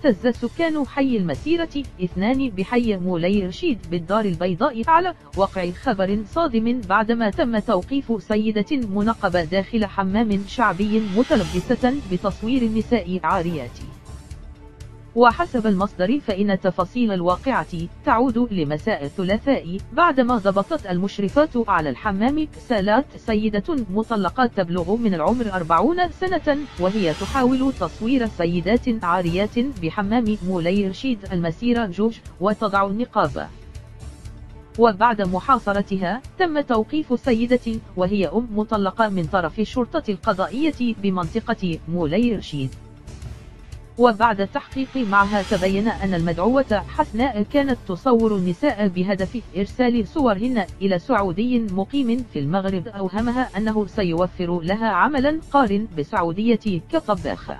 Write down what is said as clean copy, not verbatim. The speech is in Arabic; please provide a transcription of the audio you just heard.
اهتز سكان حي المسيرة 2 بحي مولاي رشيد بالدار البيضاء على وقع خبر صادم بعدما تم توقيف سيدة منقبة داخل حمام شعبي متلبسة بتصوير النساء عاريات. وحسب المصدر فإن تفاصيل الواقعة تعود لمساء الثلاثاء بعدما ضبطت المشرفات على الحمام سالات سيدة مطلقة تبلغ من العمر 40 سنة وهي تحاول تصوير سيدات عاريات بحمام مولاي رشيد المسيرة جوج وتضع النقاب. وبعد محاصرتها تم توقيف سيدة وهي مطلقة من طرف الشرطة القضائية بمنطقة مولاي رشيد. وبعد التحقيق معها تبين أن المدعوة حسناء كانت تصور النساء بهدف إرسال صورهن إلى سعودي مقيم في المغرب أوهمها أنه سيوفر لها عملا قار بالسعودية كطباخة.